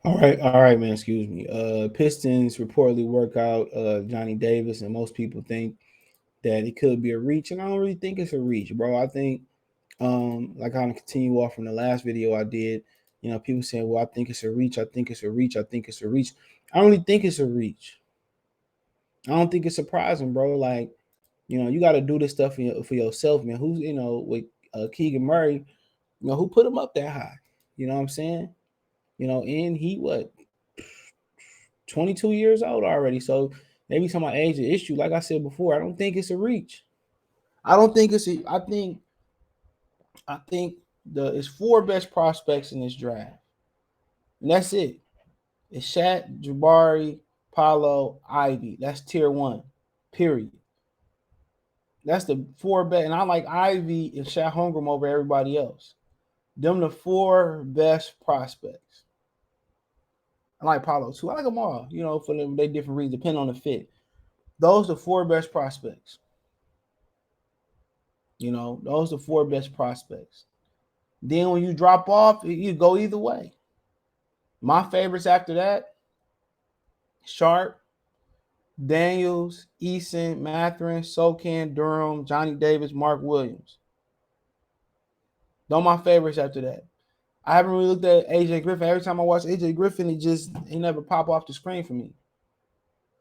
All right, man. Excuse me. Pistons reportedly work out Johnny Davis, and most people think that it could be a reach, and I don't really think it's a reach, bro. I think, like I continue off from the last video I did. People saying, "Well, I think it's a reach. I think it's a reach. I think it's a reach." I don't really think it's a reach. I don't think it's surprising, bro. Like, you got to do this stuff for yourself, man. Who's with Keegan Murray, who put him up that high? You know what I'm saying? And he what 22 years old already. So maybe some of my age is issue. Like I said before, I don't think it's a reach. I don't think it's. I think it's four best prospects in this draft, and that's it. It's Shat, Jabari, Paolo, Ivy. That's tier one. Period. That's the four best, and I like Ivy and Shat Holmgren over everybody else. Them the four best prospects. I like Paolo too. I like them all. For them, they different reasons, depending on the fit. Those are the four best prospects. Those are the four best prospects. Then when you drop off, you go either way. My favorites after that: Sharp, Daniels, Eason, Matherin, Sokan, Durham, Johnny Davis, Mark Williams. Those are my favorites after that. I haven't really looked at AJ Griffin. Every time I watch AJ Griffin, he never pop off the screen for me.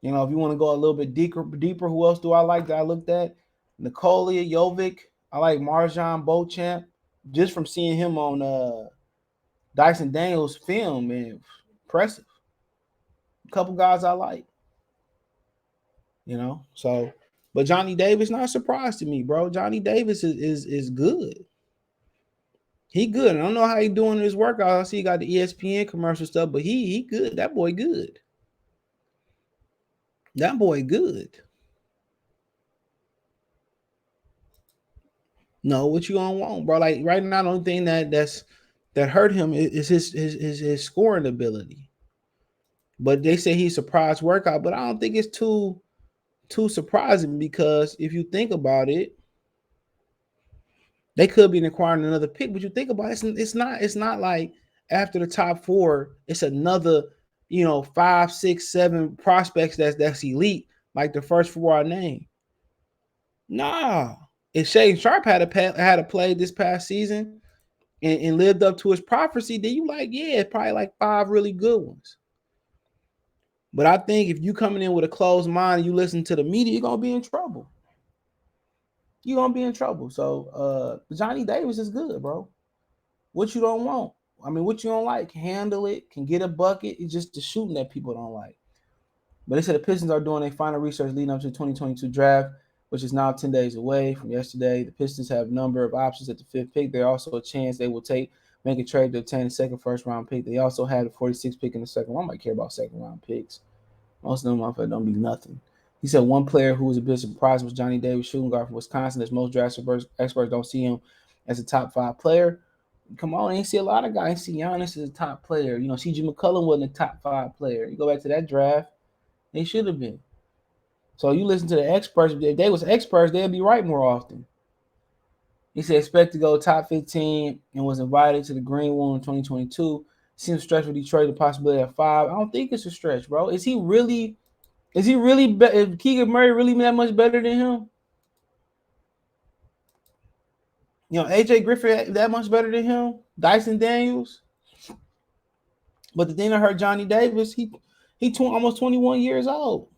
If you want to go a little bit deeper, who else do I like that I looked at? Nikola Jovic. I like Marjan Beauchamp. Just from seeing him on Dyson Daniels film, man, impressive. A couple guys I like. So but Johnny Davis not a surprise to me, bro. Johnny Davis is good. He good. I don't know how he doing his workout. I see he got the ESPN commercial stuff, but he good. That boy good. That boy good. No, what you gonna want, bro? Like right now, the only thing that hurt him is his scoring ability. But they say he's surprise workout, but I don't think it's too surprising because if you think about it, they could be acquiring another pick. But you think about it, it's not like after the top four, it's another 5, 6, 7 prospects that's elite like the first four I named. Nah, if Shaden Sharp had a play this past season and lived up to his prophecy, then you like, yeah, probably like 5 really good ones. But I think if you coming in with a closed mind and you listen to the media, you're gonna be in trouble. You're gonna be in trouble. So Johnny Davis is good, bro. What you don't want? I mean, what you don't like? Can handle it, can get a bucket. It's just the shooting that people don't like. But they said the Pistons are doing a final research leading up to the 2022 draft, which is now 10 days away from yesterday. The Pistons have a number of options at the fifth pick. There's also a chance they will make a trade to obtain a second first round pick. They also have the 46th pick in the second round. I might care about second round picks. Most of them don't be nothing. He said one player who was a bit surprised was Johnny Davis, shooting guard from Wisconsin. As most draft experts don't see him as a top 5 player. Come on, I ain't see a lot of guys. I ain't see Giannis as a top player. CJ McCollum wasn't a top 5 player. You go back to that draft, they should have been. So you listen to the experts. If they was experts, they'd be right more often. He said expect to go top 15 and was invited to the Green Room in 2022. Seems stretch for Detroit, the possibility of 5. I don't think it's a stretch, bro. Is he really? Is Keegan Murray really that much better than him? AJ Griffin that much better than him? Dyson Daniels? But the thing I heard Johnny Davis, he almost 21 years old.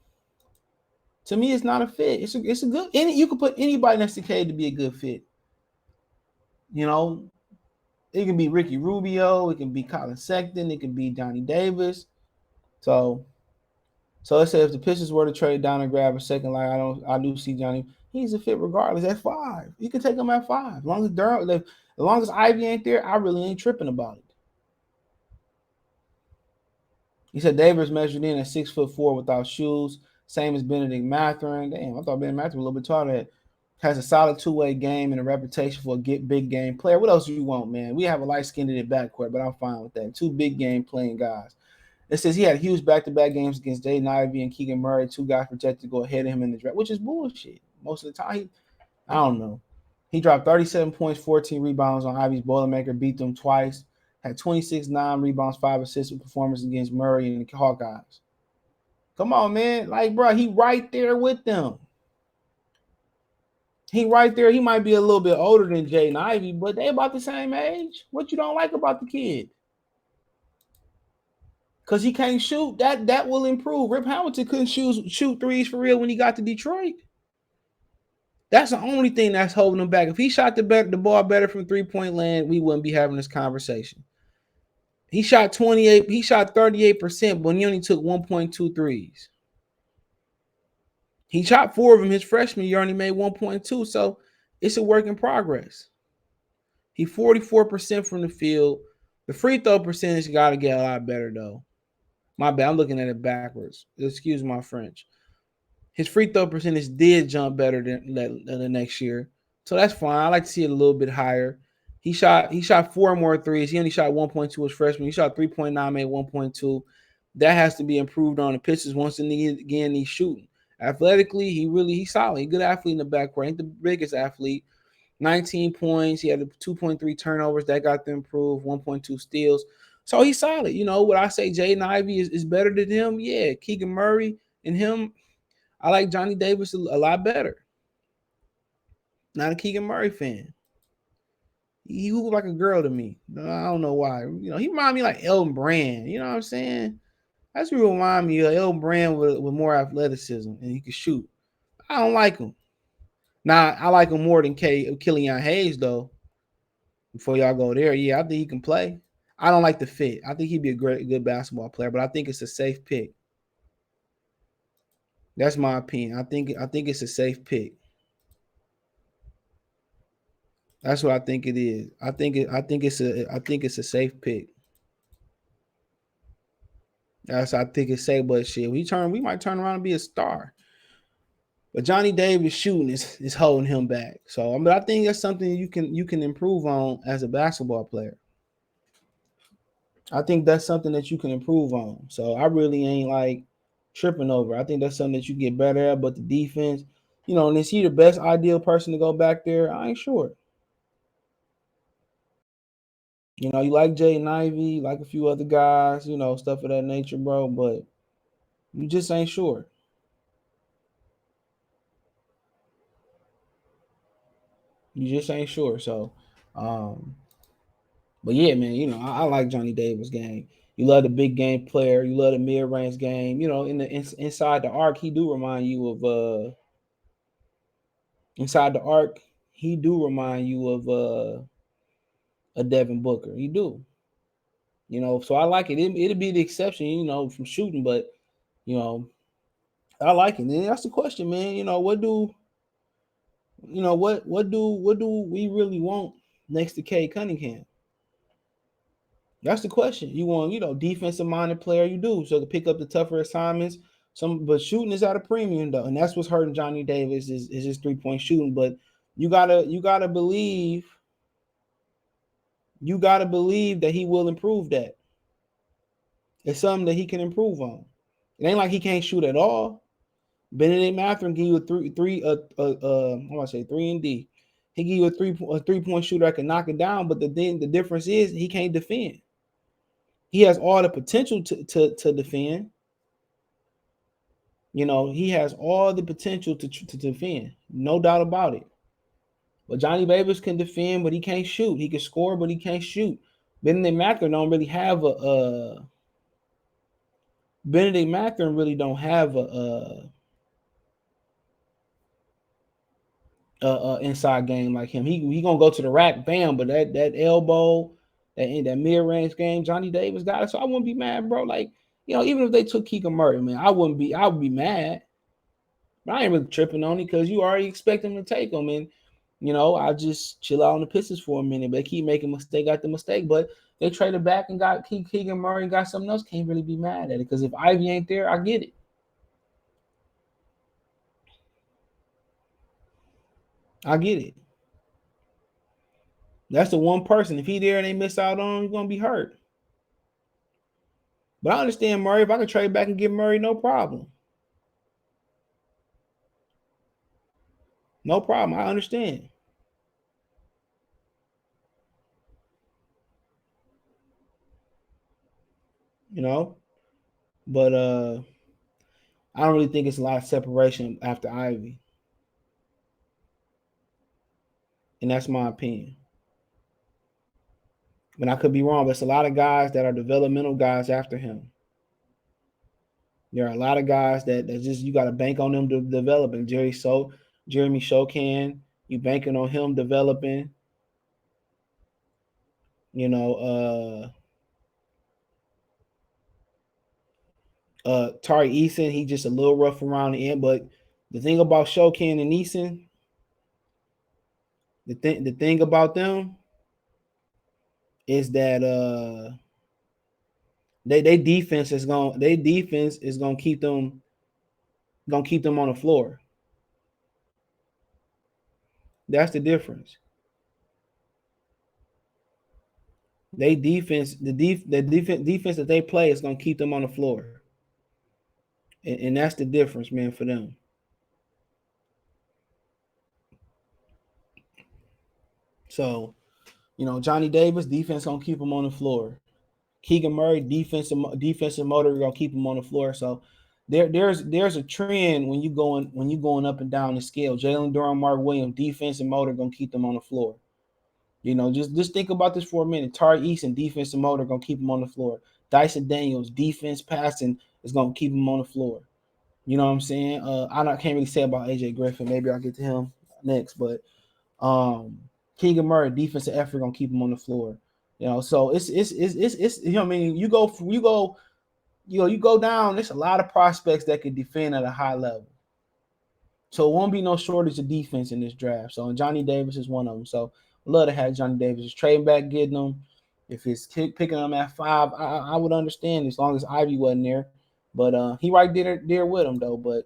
To me, it's not a fit. It's a good. You could put anybody next to Cade to be a good fit. It can be Ricky Rubio, it can be Colin Sexton, it can be Johnny Davis. So it says if the Pistons were to trade down and grab a second line, I do see Johnny. He's a fit regardless at 5. You can take him at 5. As long as Ivy ain't there, I really ain't tripping about it. He said Davis measured in at 6'4" without shoes, same as Benedict Mathurin. Damn, I thought Benedict Mathurin was a little bit taller. Has a solid two-way game and a reputation for a big game player. What else do you want, man? We have a light-skinned in the backcourt, but I'm fine with that. 2 big game playing guys. It says he had huge back-to-back games against Jaden Ivey and Keegan Murray, 2 guys projected to go ahead of him in the draft, which is bullshit. Most of the time, I don't know. He dropped 37 points, 14 rebounds on Ivy's Boilermaker, beat them twice. Had 26, 9 rebounds, 5 assists performance against Murray and the Hawkeyes. Come on, man. Like, bro, he right there with them. He right there. He might be a little bit older than Jaden Ivey, but they about the same age. What you don't like about the kid? Because he can't shoot. That will improve. Rip Hamilton couldn't shoot threes for real when he got to Detroit. That's the only thing that's holding him back. If he shot the ball better from 3-point land, we wouldn't be having this conversation. He shot 28, he shot 38%, but he only took 1.2 threes. He shot 4 of them his freshman year, only made 1.2. So it's a work in progress. He 44% from the field. The free throw percentage got to get a lot better, though. My bad, I'm looking at it backwards. Excuse my French. His free throw percentage did jump better than the next year. So that's fine. I like to see it a little bit higher. He shot 4 more threes. He only shot 1.2 as freshman. He shot 3.9, made 1.2. That has to be improved on. The Pistons once again he's shooting. Athletically, he's solid. He's a good athlete in the backcourt. Ain't the biggest athlete. 19 points. He had 2.3 turnovers. That got them improved. 1.2 steals. So he's solid. You know, would I say Jaden Ivey is better than him? Yeah. Keegan Murray and him, I like Johnny Davis a lot better. Not a Keegan Murray fan. He looked like a girl to me. I don't know why. You know, he remind me like Elton Brand. You know what I'm saying? That's what remind me of Elton Brand with more athleticism and he can shoot. I don't like him. Now I like him more than Killian Hayes though. Before y'all go there, yeah, I think he can play. I don't like the fit. I think he'd be a good basketball player, but I think it's a safe pick. That's my opinion. I think it's a safe pick. That's what I think it is. I think it's a safe pick. That's I think it's safe, but shit, we might turn around and be a star. But Johnny Davis shooting is holding him back. So, but I think that's something you can improve on as a basketball player. I think that's something that you can improve on. So I really ain't like tripping over. I think that's something that you get better at. But the defense, you know, and is he the best ideal person to go back there? I ain't sure. You know, you like Jaden Ivey, like a few other guys, you know, stuff of that nature, bro. But you just ain't sure. You just ain't sure. So, but yeah, man, you know, I like Johnny Davis' game. You love the big game player. You love the mid range game. You know, inside the arc, he do remind you of inside the arc. He do remind you of a Devin Booker. He do. You know, so I like it. It'll be the exception, you know, from shooting, but you know, I like it. And that's the question, man. You know, what do we really want next to Cade Cunningham? That's the question. You want, you know, defensive minded player, you do, so to pick up the tougher assignments. But shooting is at a premium though, and that's what's hurting Johnny Davis is his 3-point shooting. But you gotta believe that he will improve that. It's something that he can improve on. It ain't like he can't shoot at all. Benedict Mathurin give you I want to say 3 and D. He give you a 3-point shooter that can knock it down, but the difference is he can't defend. He has all the potential to defend. You know, he has all the potential to defend, no doubt about it. But Johnny Davis can defend, but he can't shoot. He can score, but he can't shoot. Benedict Mathurin don't really have Benedict Mathurin really don't have a inside game like him. He gonna go to the rack, bam, but that elbow, that mid range game, Johnny Davis got it. So I wouldn't be mad, bro. Like, you know, even if they took Keegan Murray, man, I would be mad. But I ain't really tripping on it because you already expect them to take them. And, you know, I just chill out on the Pistons for a minute. They keep making mistake after mistake. But they traded back and got Keegan Murray and got something else. Can't really be mad at it. Because if Ivy ain't there, I get it. I get it. That's the one person. If he there and they miss out on, he's going to be hurt. But I understand Murray. If I could trade back and get Murray, no problem. No problem. I understand. you know. But I don't really think it's a lot of separation after Ivy, and that's my opinion. But I could be wrong. But it's a lot of guys that are developmental guys after him. There are a lot of guys that just you got to bank on them to developing. Jeremy Shokan, you banking on him developing. You know, Tari Eason, he just a little rough around the end. But the thing about Shokan and Eason, the thing about them is that they defense is gonna keep them on the floor. That's the difference. They defense defense that they play is gonna keep them on the floor, and that's the difference, man, for them. So, Johnny Davis defense gonna keep him on the floor. Keegan Murray defensive motor gonna keep him on the floor. So there's a trend when you going up and down the scale. Jalen Durham, Mark Williams, defensive motor gonna keep them on the floor. Just think about this for a minute. Tari Eason, defensive motor gonna keep him on the floor. Dyson Daniels, defense passing is gonna keep him on the floor. You know what I'm saying? Can't really say about AJ Griffin. Maybe I'll get to him next, but Keegan Murray, defensive effort gonna keep him on the floor. So it's I mean, you go down. There's a lot of prospects that could defend at a high level. So it won't be no shortage of defense in this draft. So Johnny Davis is one of them. So I'd love to have Johnny Davis. Just trading back, getting them. If it's picking them at 5, I would understand as long as Ivy wasn't there. But he right there with him though. But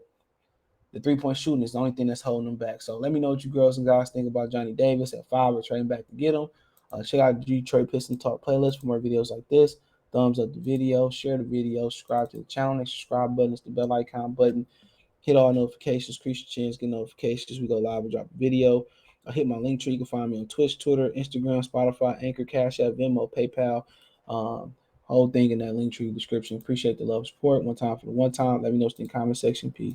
the 3-point shooting is the only thing that's holding him back. So let me know what you girls and guys think about Johnny Davis at 5 or trading back to get him. Check out the Detroit Piston Talk playlist for more videos like this. Thumbs up the video, share the video, subscribe to the channel. Next subscribe button is the bell icon button. Hit all notifications, increase your chance, get notifications. We go live and drop a video. Hit my link tree. You can find me on Twitch, Twitter, Instagram, Spotify, Anchor, Cash App, Venmo, PayPal. Whole thing in that link tree description. Appreciate the love and support. One time for the one time. Let me know in the comment section. Peace.